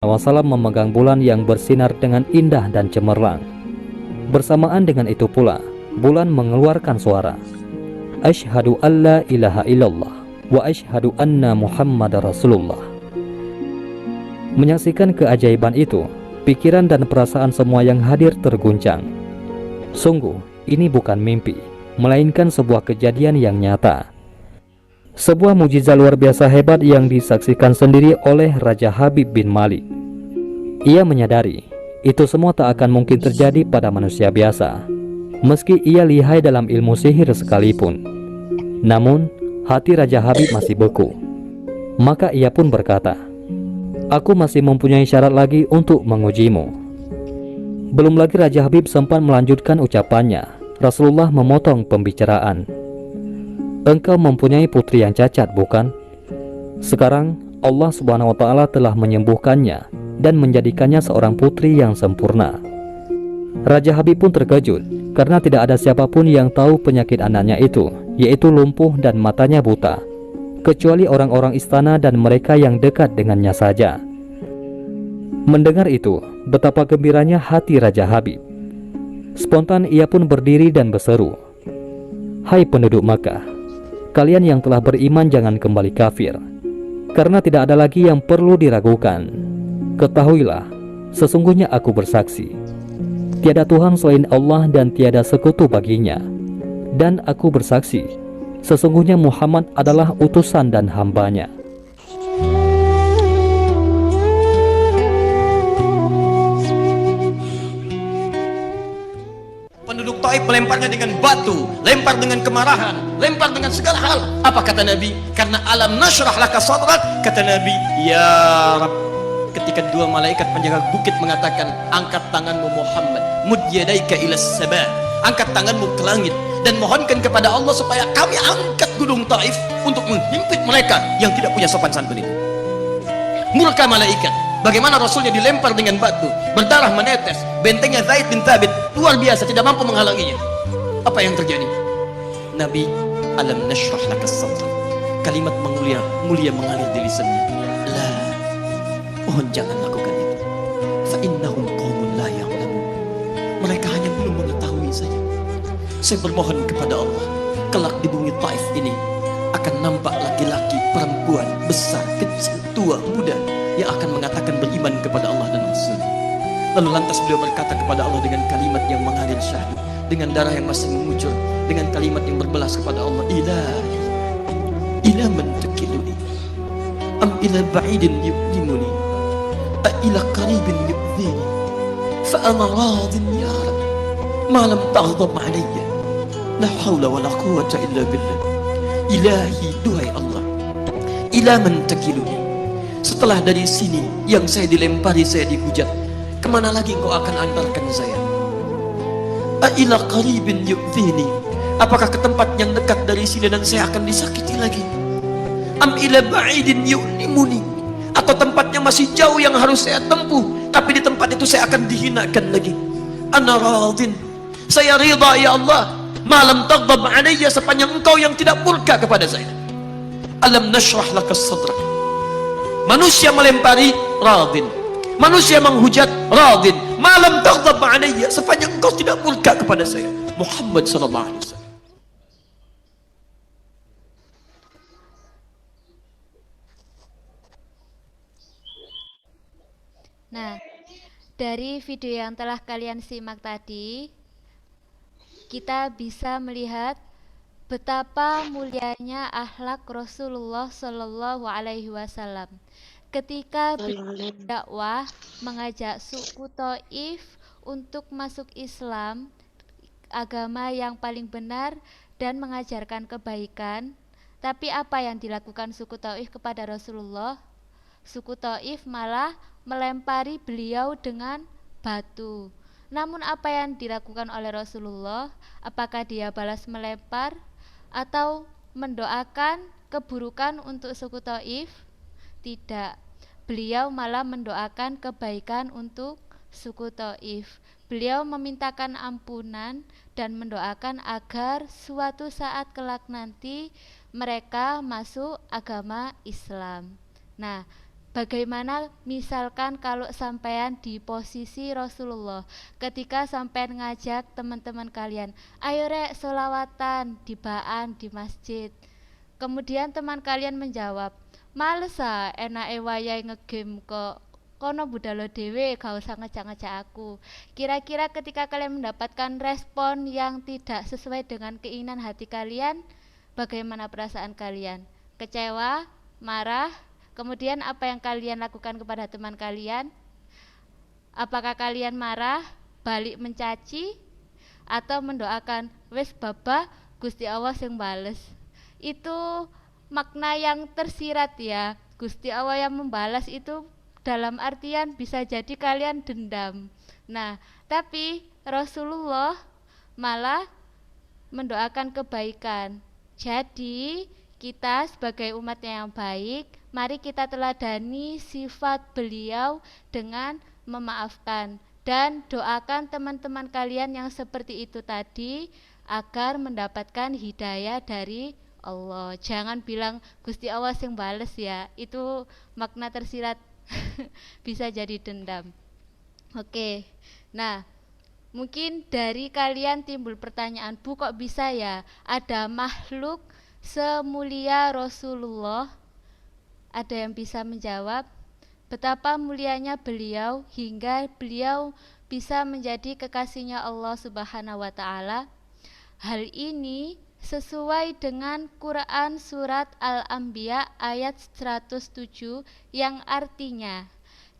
SAW memegang bulan yang bersinar dengan indah dan cemerlang. Bersamaan dengan itu pula, bulan mengeluarkan suara, Asyhadu an la ilaha illallah wa asyhadu anna Muhammadar Rasulullah. Menyaksikan keajaiban itu, pikiran dan perasaan semua yang hadir terguncang. Sungguh, ini bukan mimpi, melainkan sebuah kejadian yang nyata. Sebuah mukjizat luar biasa hebat yang disaksikan sendiri oleh Raja Habib bin Malik. Ia menyadari, itu semua tak akan mungkin terjadi pada manusia biasa, meski ia lihai dalam ilmu sihir sekalipun. Namun, hati Raja Habib masih beku. Maka ia pun berkata, "Aku masih mempunyai syarat lagi untuk mengujimu." Belum lagi Raja Habib sempat melanjutkan ucapannya, Rasulullah memotong pembicaraan. "Engkau mempunyai putri yang cacat, bukan? Sekarang Allah Subhanahu wa Ta'ala telah menyembuhkannya dan menjadikannya seorang putri yang sempurna." Raja Habib pun terkejut karena tidak ada siapapun yang tahu penyakit anaknya itu, yaitu lumpuh dan matanya buta, kecuali orang-orang istana dan mereka yang dekat dengannya saja. Mendengar itu, betapa gembiranya hati Raja Habib. Spontan ia pun berdiri dan berseru, "Hai penduduk Makkah, kalian yang telah beriman jangan kembali kafir, karena tidak ada lagi yang perlu diragukan. Ketahuilah, sesungguhnya aku bersaksi, tiada Tuhan selain Allah dan tiada sekutu baginya. Dan aku bersaksi, sesungguhnya Muhammad adalah utusan dan hambanya." Penduduk Taif melemparnya dengan batu, lempar dengan kemarahan, lempar dengan segala hal. Apa kata Nabi? Karena alam nashrah laka sadrak, kata Nabi, "Ya Rab." Ketika dua malaikat penjaga bukit mengatakan, "Angkat tanganmu Muhammad, mud yadaika ila sama." Angkat tanganmu ke langit dan mohonkan kepada Allah supaya kami angkat gunung Taif untuk menghimpit mereka yang tidak punya sopan santun itu. Murka malaikat. Bagaimana Rasulnya dilempar dengan batu, berdarah menetes, bentengnya Zaid bin Thabit luar biasa, tidak mampu menghalanginya. Apa yang terjadi? Nabi, alam nashrah laka sadrak. Kalimat mulia mengalir di lisannya. La, mohon jangan lakukan itu. Fa innahum qaumun la ya'lamun. Mereka hanya belum mengetahui saja. Saya bermohon kepada Allah, kelak di bumi Taif ini akan nampak laki-laki, perempuan, besar, kecil, tua, muda yang akan mengatakan beriman kepada Allah dan Rasul. Lalu lantas beliau berkata kepada Allah dengan kalimat yang mengalir syahdu, dengan darah yang masih mengucur, dengan kalimat yang berbelas kepada Allah, "Ilahi, ila man tukiluni, am ila ba'idin yu'limuni, a ila qaribin yu'zini, fa ana radin ya Rab, ma lam taghdab alayya, la hawla wa la quwwata illa billah." Ilahi, duhai Allah, ila man tukiluni, setelah dari sini yang saya dilempari, saya dihujat, kemana lagi engkau akan antarkan saya? A'ila qaribin yu'thini, apakah ke tempat yang dekat dari sini dan saya akan disakiti lagi? Am ila ba'idin yu'limuni, atau tempatnya masih jauh yang harus saya tempuh, tapi di tempat itu saya akan dihinakan lagi? Ana radin, saya ridha ya Allah, malam taghdab alayya, sepanjang engkau yang tidak murka kepada saya. Alam nashrah laka sadrak. Manusia melempari, radin. Manusia menghujat, radin. Malam taghdab alayya, sepanjang engkau tidak murka kepada saya. Muhammad sallallahu alaihi wasallam. Nah, dari video yang telah kalian simak tadi, kita bisa melihat betapa mulianya akhlak Rasulullah Shallallahu Alaihi Wasallam ketika berdakwah mengajak suku Taif untuk masuk Islam, agama yang paling benar dan mengajarkan kebaikan. Tapi apa yang dilakukan suku Taif kepada Rasulullah? Suku Taif malah melempari beliau dengan batu. Namun apa yang dilakukan oleh Rasulullah? Apakah dia balas melempar atau mendoakan keburukan untuk suku Taif? Tidak. Beliau malah mendoakan kebaikan untuk suku Taif. Beliau memintakan ampunan dan mendoakan agar suatu saat kelak nanti mereka masuk agama Islam. Nah, Bagaimana misalkan kalau sampean di posisi Rasulullah, ketika sampean ngajak teman-teman kalian, ayo rek solawatan dibaan di masjid. Kemudian teman kalian menjawab, males ah, enake wayahe ngegame kok, kono budalo dewe, gak usah ngejak-ngejak aku. Kira-kira ketika kalian mendapatkan respon yang tidak sesuai dengan keinginan hati kalian, bagaimana perasaan kalian? Kecewa? Marah? Kemudian apa yang kalian lakukan kepada teman kalian? Apakah kalian marah, balik mencaci, atau mendoakan, wes baba Gusti Allah sing bales? Itu makna yang tersirat ya. Gusti Allah yang membalas itu dalam artian bisa jadi kalian dendam. Nah, tapi Rasulullah malah mendoakan kebaikan. Jadi kita sebagai umatnya yang baik, mari kita teladani sifat beliau dengan memaafkan, dan doakan teman-teman kalian yang seperti itu tadi agar mendapatkan hidayah dari Allah. Jangan bilang Gusti Allah sing bales ya, itu makna tersirat bisa jadi dendam. Oke, nah mungkin dari kalian timbul pertanyaan, Bu, kok bisa ya ada makhluk semulia Rasulullah? Ada yang bisa menjawab betapa mulianya beliau hingga beliau bisa menjadi kekasihnya Allah Subhanahu wa taala? Hal ini sesuai dengan Quran surat Al-Anbiya ayat 107 yang artinya,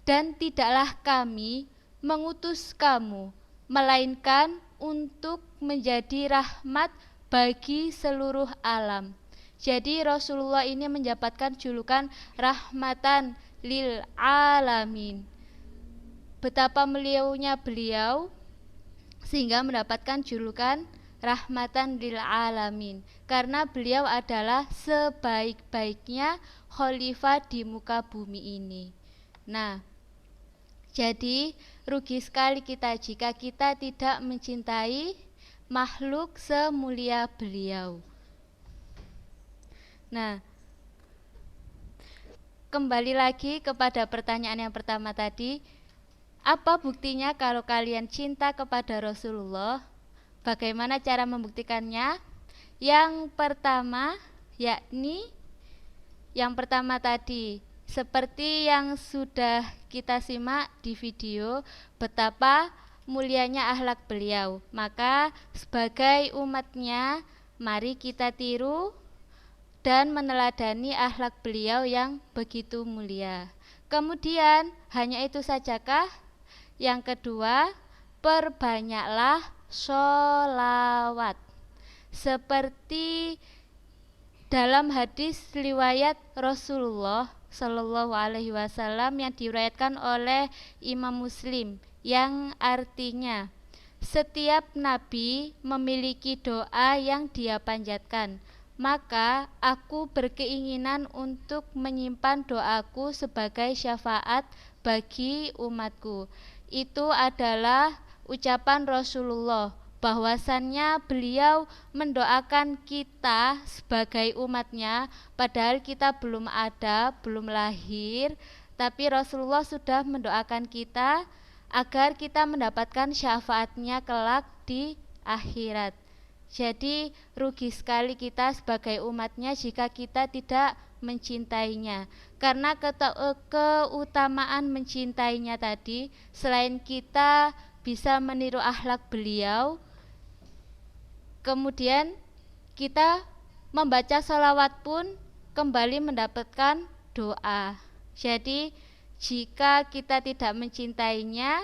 dan tidaklah kami mengutus kamu melainkan untuk menjadi rahmat bagi seluruh alam. Jadi Rasulullah ini mendapatkan julukan rahmatan lil alamin. Betapa mulianya beliau sehingga mendapatkan julukan rahmatan lil alamin, karena beliau adalah sebaik-baiknya khalifah di muka bumi ini. Nah, jadi rugi sekali kita jika kita tidak mencintai makhluk semulia beliau. Nah, kembali lagi kepada pertanyaan yang pertama tadi, apa buktinya kalau kalian cinta kepada Rasulullah? Bagaimana cara membuktikannya? Yang pertama tadi, seperti yang sudah kita simak di video, betapa mulianya akhlak beliau. Maka sebagai umatnya, mari kita tiru dan meneladani akhlak beliau yang begitu mulia. Kemudian, hanya itu sajakah? Yang kedua, perbanyaklah sholawat. Seperti dalam hadis riwayat Rasulullah Shallallahu Alaihi Wasallam yang diriwayatkan oleh Imam Muslim, yang artinya setiap nabi memiliki doa yang dia panjatkan, maka aku berkeinginan untuk menyimpan doaku sebagai syafaat bagi umatku. Itu adalah ucapan Rasulullah, bahwasannya beliau mendoakan kita sebagai umatnya, padahal kita belum ada, belum lahir, tapi Rasulullah sudah mendoakan kita agar kita mendapatkan syafaatnya kelak di akhirat. Jadi rugi sekali kita sebagai umatnya jika kita tidak mencintainya, karena keutamaan mencintainya tadi, selain kita bisa meniru akhlak beliau, kemudian kita membaca sholawat pun kembali mendapatkan doa. Jadi jika kita tidak mencintainya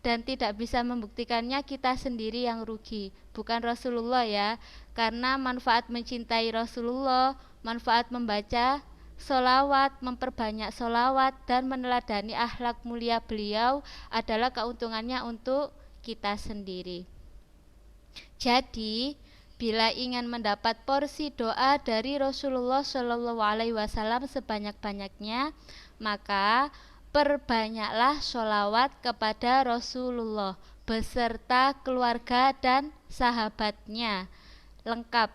dan tidak bisa membuktikannya, kita sendiri yang rugi, bukan Rasulullah ya. Karena manfaat mencintai Rasulullah, manfaat membaca sholawat, memperbanyak sholawat dan meneladani akhlak mulia beliau adalah keuntungannya untuk kita sendiri. Jadi bila ingin mendapat porsi doa dari Rasulullah Shallallahu Alaihi Wasallam sebanyak-banyaknya, maka perbanyaklah sholawat kepada Rasulullah beserta keluarga dan sahabatnya lengkap.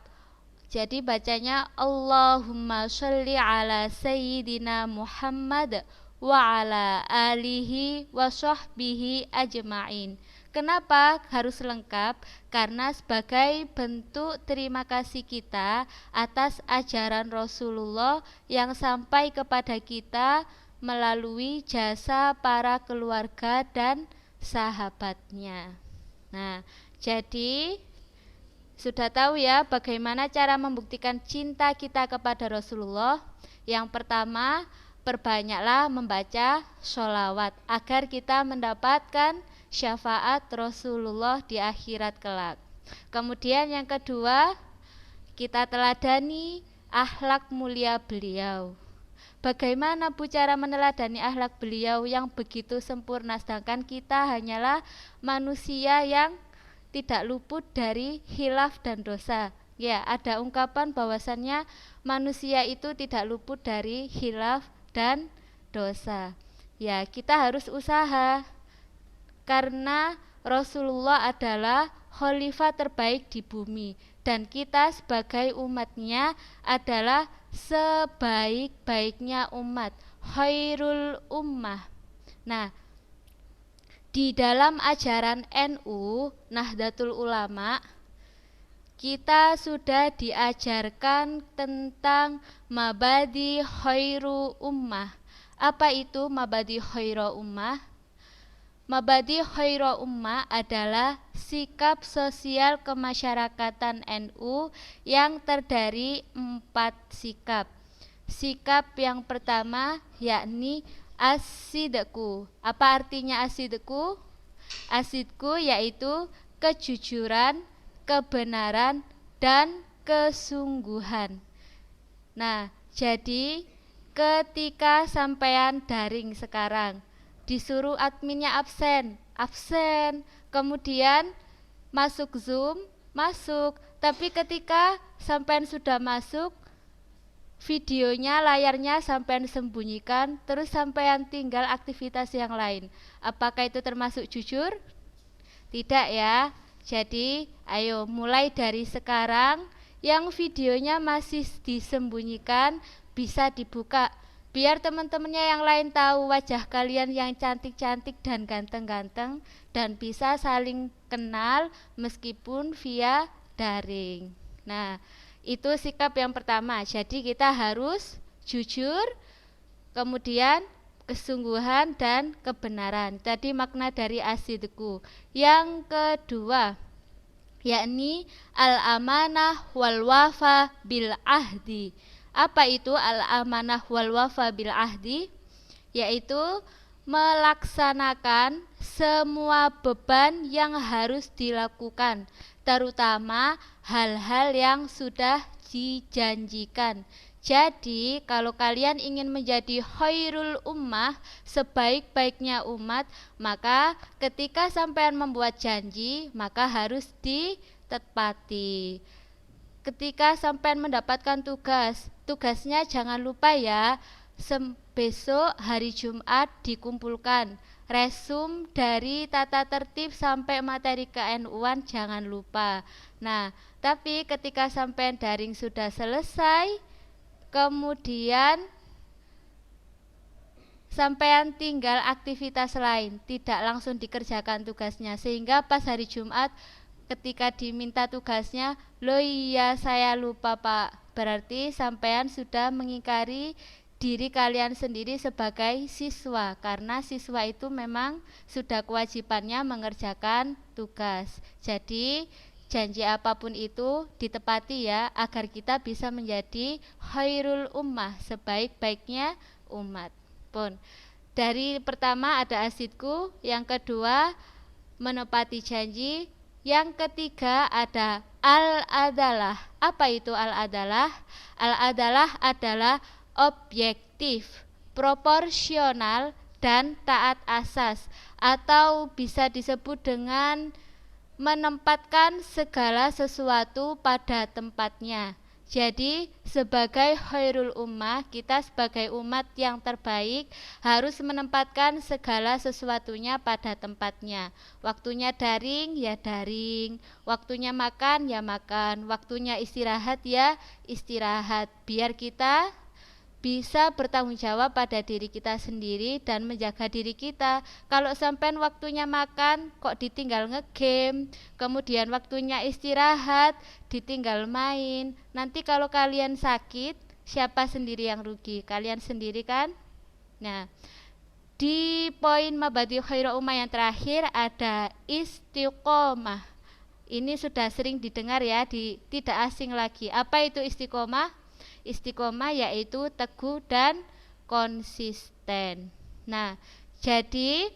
Jadi bacanya Allahumma sholli ala Sayyidina Muhammad wa ala alihi wa sahbihi ajma'in. Kenapa harus lengkap? Karena sebagai bentuk terima kasih kita atas ajaran Rasulullah yang sampai kepada kita melalui jasa para keluarga dan sahabatnya. Nah, jadi sudah tahu ya bagaimana cara membuktikan cinta kita kepada Rasulullah. Yang pertama, perbanyaklah membaca sholawat agar kita mendapatkan syafaat Rasulullah di akhirat kelak. Kemudian yang kedua, kita teladani akhlak mulia beliau. Bagaimana Bu cara meneladani akhlak beliau yang begitu sempurna, sedangkan kita hanyalah manusia yang tidak luput dari khilaf dan dosa. Ya, ada ungkapan bahwasannya manusia itu tidak luput dari khilaf dan dosa. Ya, kita harus usaha karena Rasulullah adalah khalifah terbaik di bumi dan kita sebagai umatnya adalah sebaik-baiknya umat, khairul ummah. Nah, di dalam ajaran NU Nahdlatul Ulama kita sudah diajarkan tentang mabadi khairu ummah. Apa itu mabadi khairu ummah? Mabadi khairu ummah adalah sikap sosial kemasyarakatan NU yang terdiri 4 sikap. Sikap yang pertama yakni as-sidqu. Apa artinya as-sidqu? As-sidqu yaitu kejujuran, kebenaran, dan kesungguhan. Nah, jadi ketika sampean daring sekarang disuruh adminnya absen, kemudian masuk Zoom, masuk. Tapi ketika sampean sudah masuk, videonya, layarnya sampean sembunyikan, terus sampean tinggal aktivitas yang lain. Apakah itu termasuk jujur? Tidak ya. Jadi, ayo mulai dari sekarang yang videonya masih disembunyikan bisa dibuka. Biar teman-temannya yang lain tahu wajah kalian yang cantik-cantik dan ganteng-ganteng dan bisa saling kenal meskipun via daring. Nah, itu sikap yang pertama. Jadi kita harus jujur, kemudian kesungguhan dan kebenaran. Tadi makna dari as-sidqu. Yang kedua, yakni al-amanah wal wafa bil ahdi. Apa itu al-amanah wal wafa bil ahdi? Yaitu melaksanakan semua beban yang harus dilakukan, terutama hal-hal yang sudah dijanjikan. Jadi, kalau kalian ingin menjadi khairul ummah, sebaik-baiknya umat, maka ketika sampean membuat janji, maka harus ditepati. Ketika sampean mendapatkan tugasnya jangan lupa ya, besok hari Jumat dikumpulkan resum dari tata tertib sampai materi ke-NU-an jangan lupa. Nah, tapi ketika sampean daring sudah selesai, kemudian sampean tinggal aktivitas lain, tidak langsung dikerjakan tugasnya, sehingga pas hari Jumat ketika diminta tugasnya, loh iya saya lupa Pak. Berarti sampean sudah mengingkari diri kalian sendiri sebagai siswa, karena siswa itu memang sudah kewajibannya mengerjakan tugas. Jadi janji apapun itu ditepati ya, agar kita bisa menjadi khairul ummah, sebaik-baiknya umat. Pun dari pertama ada asidku, yang kedua menepati janji, yang ketiga ada al-adalah. Apa itu al-adalah? Al-adalah adalah objektif, proporsional, dan taat asas, atau bisa disebut dengan menempatkan segala sesuatu pada tempatnya. Jadi sebagai khairul ummah, kita sebagai umat yang terbaik harus menempatkan segala sesuatunya pada tempatnya. Waktunya daring ya daring, waktunya makan ya makan, waktunya istirahat ya istirahat, biar kita bisa bertanggung jawab pada diri kita sendiri dan menjaga diri kita. Kalau sampean waktunya makan kok ditinggal ngegame, kemudian waktunya istirahat ditinggal main, nanti kalau kalian sakit, siapa sendiri yang rugi? Kalian sendiri kan? Nah, di poin mabadi khairu ummah yang terakhir ada istiqomah. Ini sudah sering didengar ya, tidak asing lagi. Apa itu istiqomah? Istiqomah yaitu teguh dan konsisten. Nah, jadi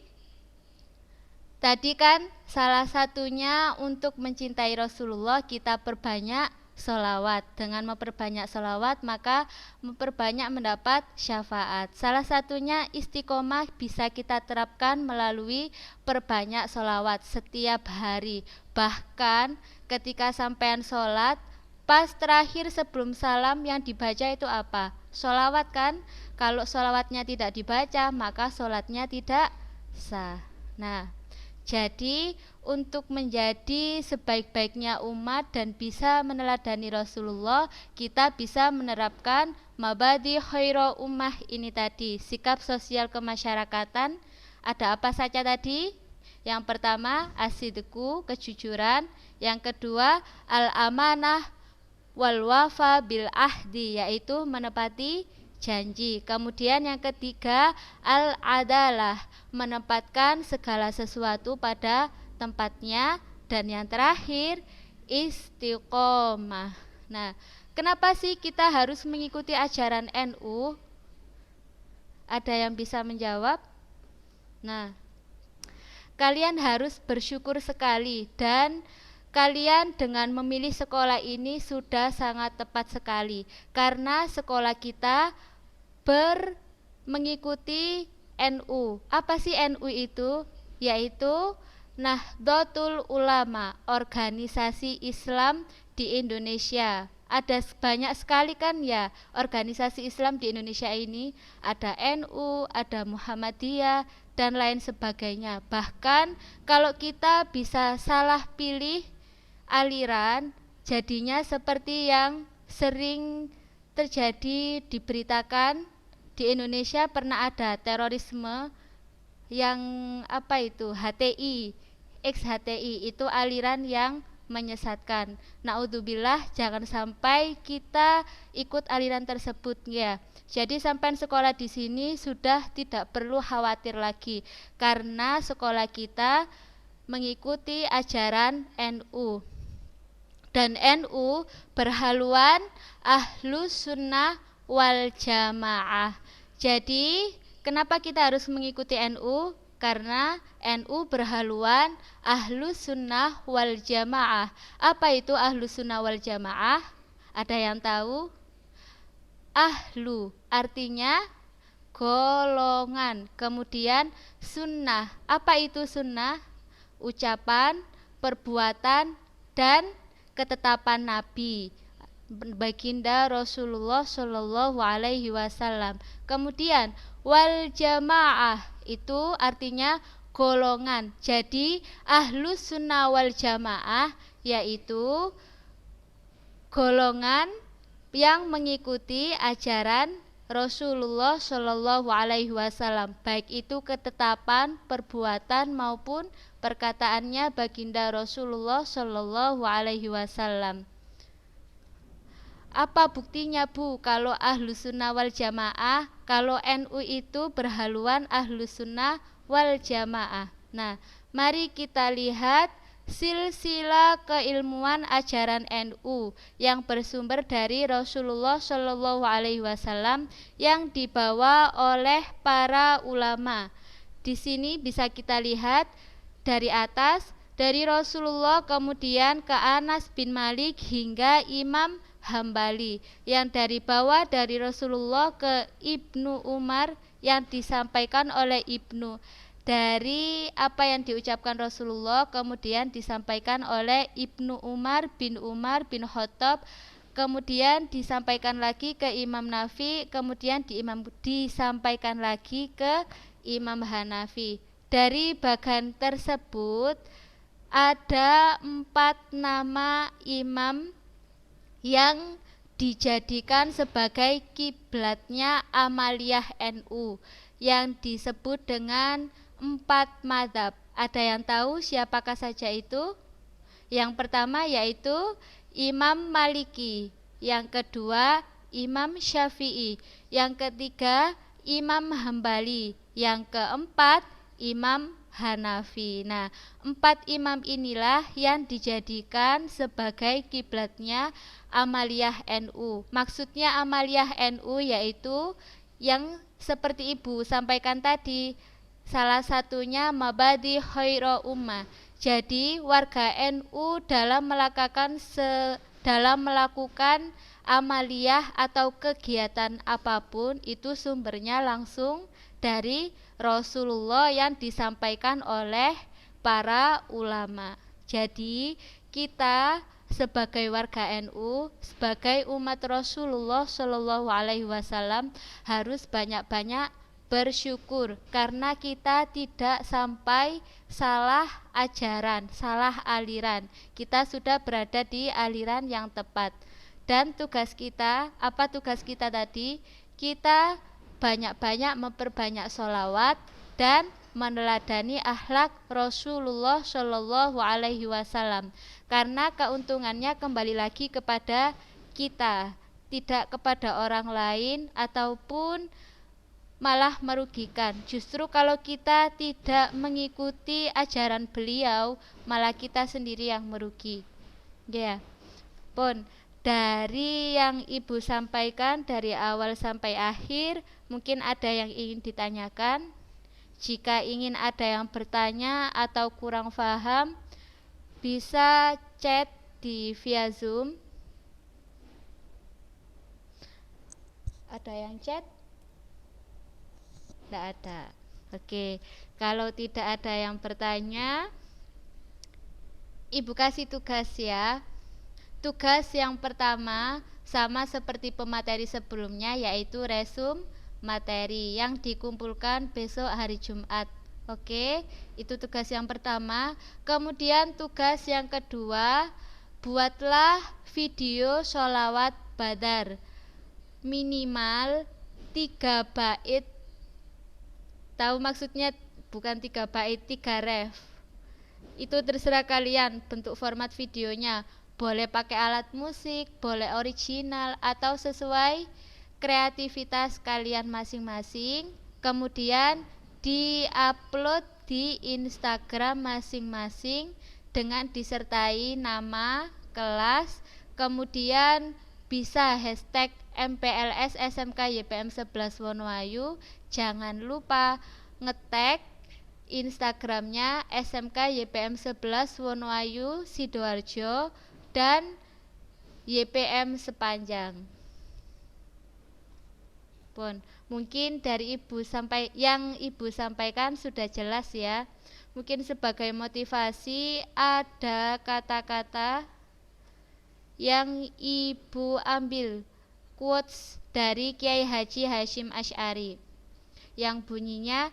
tadi kan salah satunya untuk mencintai Rasulullah kita perbanyak sholawat. Dengan memperbanyak sholawat maka memperbanyak mendapat syafaat. Salah satunya istiqomah bisa kita terapkan melalui perbanyak sholawat setiap hari. Bahkan ketika sampean sholat, pas terakhir sebelum salam yang dibaca itu apa? Sholawat kan? Kalau sholawatnya tidak dibaca maka sholatnya tidak sah. Nah, jadi untuk menjadi sebaik-baiknya umat dan bisa meneladani Rasulullah, kita bisa menerapkan mabadi khairu ummah ini tadi. Sikap sosial kemasyarakatan ada apa saja tadi? Yang pertama as-sidqu, kejujuran. Yang kedua al-amanah wal wafa bil ahdi, yaitu menepati janji. Kemudian yang ketiga al-adalah, menempatkan segala sesuatu pada tempatnya. Dan yang terakhir istiqomah. Nah, kenapa sih kita harus mengikuti ajaran NU? Ada yang bisa menjawab? Nah, kalian harus bersyukur sekali, dan kalian dengan memilih sekolah ini sudah sangat tepat sekali, karena sekolah kita mengikuti NU. Apa sih NU itu? Yaitu Nahdlatul Ulama, organisasi Islam di Indonesia. Ada banyak sekali kan ya organisasi Islam di Indonesia ini. Ada NU, ada Muhammadiyah, dan lain sebagainya. Bahkan kalau kita bisa salah pilih aliran, jadinya seperti yang sering terjadi diberitakan di Indonesia. Pernah ada terorisme yang apa itu, HTI, ex-HTI, itu aliran yang menyesatkan. Naudzubillah, jangan sampai kita ikut aliran tersebut ya. Jadi sampai sekolah di sini sudah tidak perlu khawatir lagi, karena sekolah kita mengikuti ajaran NU. Dan NU berhaluan Ahlus Sunnah wal Jamaah. Jadi kenapa kita harus mengikuti NU? Karena NU berhaluan Ahlus Sunnah wal Jamaah. Apa itu Ahlus Sunnah wal Jamaah? Ada yang tahu? Ahlu artinya golongan. Kemudian sunnah. Apa itu sunnah? Ucapan, perbuatan, dan ketetapan Nabi baginda Rasulullah Shallallahu Alaihi Wasallam. Kemudian wal jamaah itu artinya golongan. Jadi Ahlus Sunnah wal Jamaah yaitu golongan yang mengikuti ajaran Rasulullah Shallallahu Alaihi Wasallam, baik itu ketetapan, perbuatan maupun perkataannya baginda Rasulullah Shallallahu Alaihi Wasallam. Apa buktinya Bu kalau Ahlus Sunnah wal Jamaah, kalau NU itu berhaluan Ahlus Sunnah wal Jamaah? Nah, mari kita lihat silsilah keilmuan ajaran NU yang bersumber dari Rasulullah Shallallahu Alaihi Wasallam yang dibawa oleh para ulama. Di sini bisa kita lihat dari atas, dari Rasulullah kemudian ke Anas bin Malik hingga Imam Hambali, yang dari bawah dari Rasulullah ke Ibnu Umar yang disampaikan oleh Ibnu, dari apa yang diucapkan Rasulullah kemudian disampaikan oleh Ibnu Umar bin Khattab, kemudian disampaikan lagi ke Imam Nafi, kemudian disampaikan lagi ke Imam Hanafi. Dari bagan tersebut ada 4 nama imam yang dijadikan sebagai kiblatnya amaliyah NU yang disebut dengan 4 mazhab. Ada yang tahu siapakah saja itu? Yang pertama yaitu Imam Maliki, yang kedua Imam Syafi'i, yang ketiga Imam Hambali, yang keempat Imam Hanafi. Nah, 4 imam inilah yang dijadikan sebagai kiblatnya amaliyah NU. Maksudnya amaliyah NU yaitu yang seperti Ibu sampaikan tadi, salah satunya mabadi khairu ummah. Jadi warga NU dalam melakukan amaliyah atau kegiatan apapun itu sumbernya langsung dari Rasulullah yang disampaikan oleh para ulama. Jadi kita sebagai warga NU, sebagai umat Rasulullah Shallallahu Alaihi Wasallam harus banyak-banyak bersyukur karena kita tidak sampai salah ajaran, salah aliran. Kita sudah berada di aliran yang tepat. Dan tugas kita, apa tugas kita tadi? Kita banyak-banyak memperbanyak sholawat dan meneladani akhlak Rasulullah Shallallahu Alaihi Wasallam. Karena keuntungannya kembali lagi kepada kita, tidak kepada orang lain ataupun malah merugikan. Justru kalau kita tidak mengikuti ajaran beliau, malah kita sendiri yang merugi. Ya, pun dari yang Ibu sampaikan dari awal sampai akhir, mungkin ada yang ingin ditanyakan. Jika ingin ada yang bertanya atau kurang paham, bisa chat di via Zoom. Ada yang chat? Tidak ada. Oke, kalau tidak ada yang bertanya, Ibu kasih tugas ya. Tugas yang pertama sama seperti pemateri sebelumnya, yaitu resum materi yang dikumpulkan besok hari Jumat. Oke, itu tugas yang pertama. Kemudian tugas yang kedua, buatlah video sholawat badar minimal 3 bait. Tahu maksudnya? Bukan 3 bait, 3 ref. Itu terserah kalian bentuk format videonya. Boleh pakai alat musik, boleh original, atau sesuai kreativitas kalian masing-masing. Kemudian di-upload di Instagram masing-masing dengan disertai nama, kelas, kemudian bisa hashtag MPLS SMK YPM 11 Wonoayu. Jangan lupa ngetag Instagramnya SMK YPM 11 Wonoayu Sidoarjo dan YPM sepanjang. Pun mungkin dari yang Ibu sampaikan sudah jelas ya. Mungkin sebagai motivasi ada kata-kata yang Ibu ambil quotes dari Kiai Haji Hasyim Asy'ari yang bunyinya,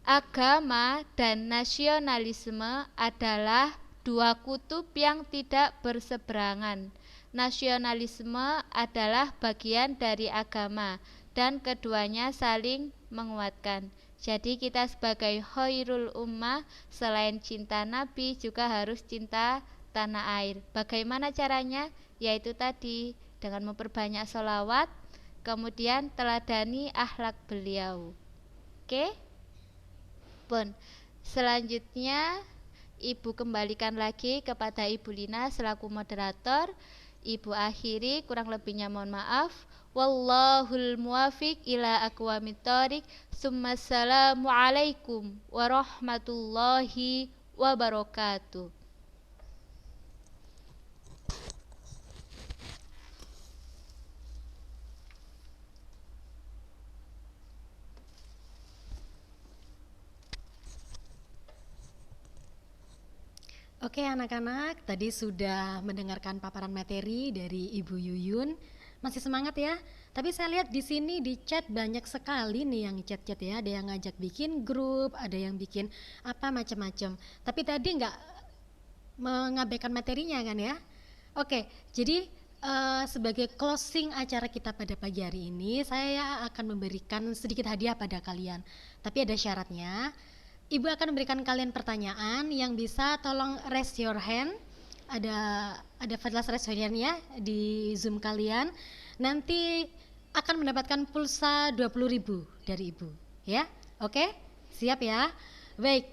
agama dan nasionalisme adalah 2 kutub yang tidak berseberangan. Nasionalisme adalah bagian dari agama dan keduanya saling menguatkan. Jadi kita sebagai khairul ummah selain cinta Nabi juga harus cinta tanah air. Bagaimana caranya? Yaitu tadi dengan memperbanyak sholawat, kemudian teladani akhlak beliau. Oke? Pun selanjutnya Ibu kembalikan lagi kepada Ibu Lina selaku moderator. Ibu akhiri, kurang lebihnya mohon maaf. Wallahul muwafiq ila aqwamit thoriq. Assalamu alaikum warahmatullahi wabarakatuh. Oke anak-anak, tadi sudah mendengarkan paparan materi dari Ibu Yuyun. Masih semangat ya? Tapi saya lihat di sini di chat banyak sekali nih yang chat-chat ya. Ada yang ngajak bikin grup, ada yang bikin apa macam-macam. Tapi tadi nggak mengabaikan materinya kan ya? Oke, jadi sebagai closing acara kita pada pagi hari ini, saya akan memberikan sedikit hadiah pada kalian. Tapi ada syaratnya. Ibu akan memberikan kalian pertanyaan yang bisa tolong raise your hand. Ada fasilitas raise your hand ya di Zoom kalian. Nanti akan mendapatkan pulsa 20.000 dari Ibu, ya. Oke? Siap ya? Baik.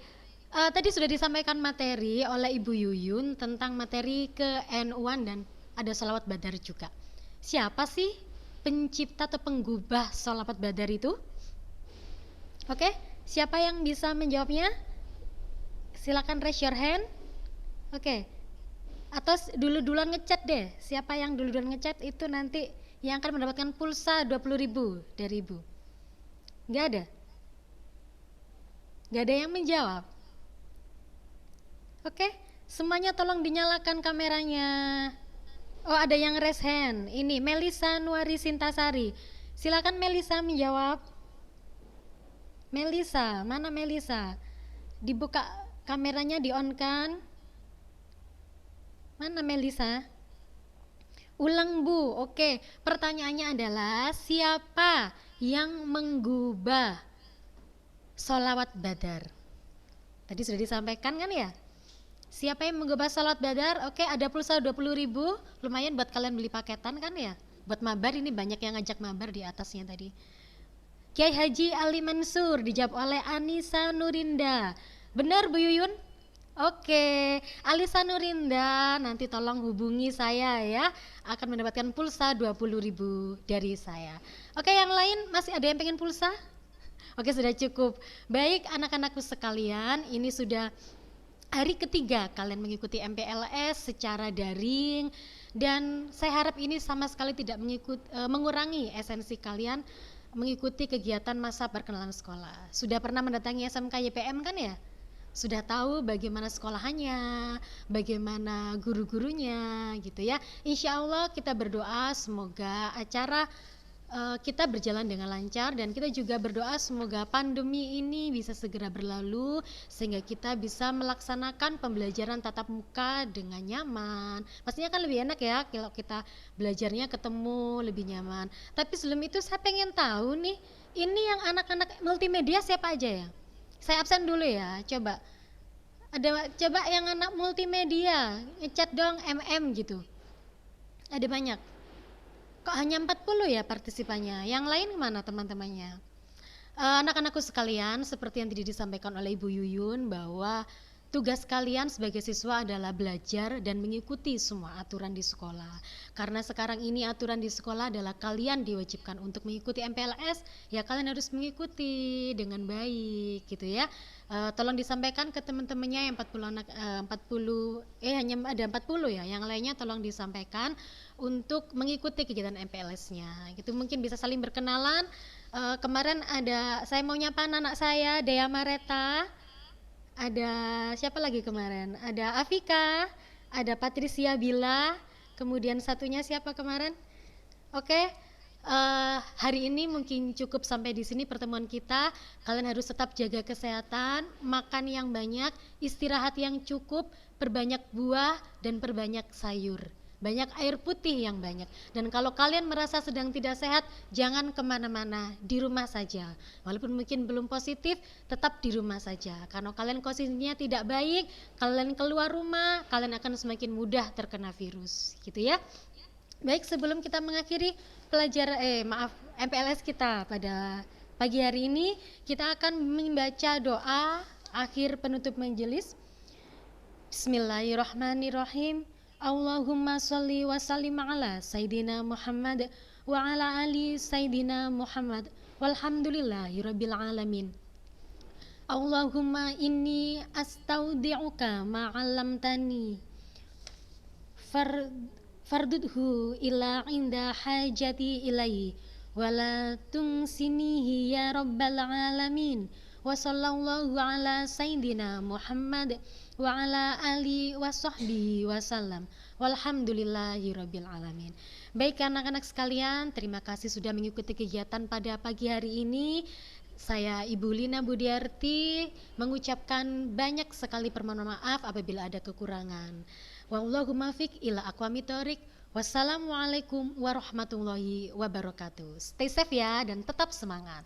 Tadi sudah disampaikan materi oleh Ibu Yuyun tentang materi ke-N1 dan ada sholawat badar juga. Siapa sih pencipta atau penggubah sholawat badar itu? Oke, siapa yang bisa menjawabnya? Silakan raise your hand. Oke. Atau duluan ngechat deh. Siapa yang duluan ngechat itu nanti yang akan mendapatkan pulsa 20.000 dari Ibu. Nggak ada? Nggak ada yang menjawab? Oke, semuanya tolong dinyalakan kameranya. Oh, ada yang raise hand. Ini Melisa Nuari Sintasari. Silakan Melisa menjawab. Melisa, mana Melisa? Dibuka kameranya, di-on-kan. Mana Melisa? Ulang Bu. Oke, pertanyaannya adalah siapa yang menggubah sholawat badar? Tadi sudah disampaikan kan ya? Siapa yang menggubah sholawat badar? Oke, ada pulsa 20.000, lumayan buat kalian beli paketan kan ya? Buat mabar, ini banyak yang ngajak mabar di atasnya tadi. Kiai Haji Ali Mansur, dijawab oleh Anissa Nurinda. Benar Bu Yuyun? Oke, Alisa Nurinda, nanti tolong hubungi saya ya, akan mendapatkan pulsa 20.000 dari saya. Oke, yang lain masih ada yang pengen pulsa? Oke, sudah cukup. Baik anak-anakku sekalian, ini sudah hari ketiga kalian mengikuti MPLS secara daring, dan saya harap ini sama sekali tidak mengurangi esensi kalian mengikuti kegiatan masa perkenalan sekolah. Sudah pernah mendatangi SMK YPM kan ya? Sudah tahu bagaimana sekolahannya, bagaimana guru-gurunya gitu ya. Insya Allah kita berdoa semoga acara kita berjalan dengan lancar, dan kita juga berdoa semoga pandemi ini bisa segera berlalu sehingga kita bisa melaksanakan pembelajaran tatap muka dengan nyaman. Pastinya kan lebih enak ya kalau kita belajarnya ketemu, lebih nyaman. Tapi sebelum itu saya pengen tahu nih, ini yang anak-anak multimedia siapa aja ya? Saya absen dulu ya, coba yang anak multimedia ngechat dong MM gitu. Ada banyak. Kok hanya 40 ya partisipannya? Yang lain mana teman-temannya? Anak-anakku sekalian, seperti yang tadi disampaikan oleh Ibu Yuyun, bahwa tugas kalian sebagai siswa adalah belajar dan mengikuti semua aturan di sekolah. Karena sekarang ini aturan di sekolah adalah kalian diwajibkan untuk mengikuti MPLS, ya kalian harus mengikuti dengan baik gitu ya. Tolong disampaikan ke teman-temannya yang 40 anak, hanya ada 40 ya, yang lainnya tolong disampaikan untuk mengikuti kegiatan MPLS-nya. Gitu mungkin bisa saling berkenalan. Kemarin saya mau nyapa anak saya, Dea Mareta. Ada siapa lagi kemarin? Ada Afika, ada Patricia Bila, kemudian satunya siapa kemarin? Oke, hari ini mungkin cukup sampai di sini pertemuan kita. Kalian harus tetap jaga kesehatan, makan yang banyak, istirahat yang cukup, perbanyak buah dan perbanyak sayur. Banyak air putih yang banyak. Dan kalau kalian merasa sedang tidak sehat, jangan kemana-mana, di rumah saja. Walaupun mungkin belum positif, tetap di rumah saja. Karena kalian kondisinya tidak baik, kalian keluar rumah, kalian akan semakin mudah terkena virus, gitu ya. Baik, sebelum kita mengakhiri MPLS kita pada pagi hari ini, kita akan membaca doa akhir penutup majelis. Bismillahirrahmanirrahim. Allahumma sholli wa sallim ala Sayyidina Muhammad wa ala ali Sayyidina Muhammad walhamdulillahi rabbil alamin. Allahumma inni astaudi'uka ma'allamtani fardudhu ila inda hajati ilaihi wala tunsinihi ya rabbal alamin. Wa sallallahu ala Sayyidina Muhammad wa ala ali wa sahbihi wasallam walhamdulillahi rabbil alamin. Baik anak-anak sekalian, terima kasih sudah mengikuti kegiatan pada pagi hari ini. Saya Ibu Lina Budiarti mengucapkan banyak sekali permohonan maaf apabila ada kekurangan. Wallahu muwaffiq ila aqwamit thoriq. Wassalamualaikum warahmatullahi wabarakatuh. Stay safe ya dan tetap semangat.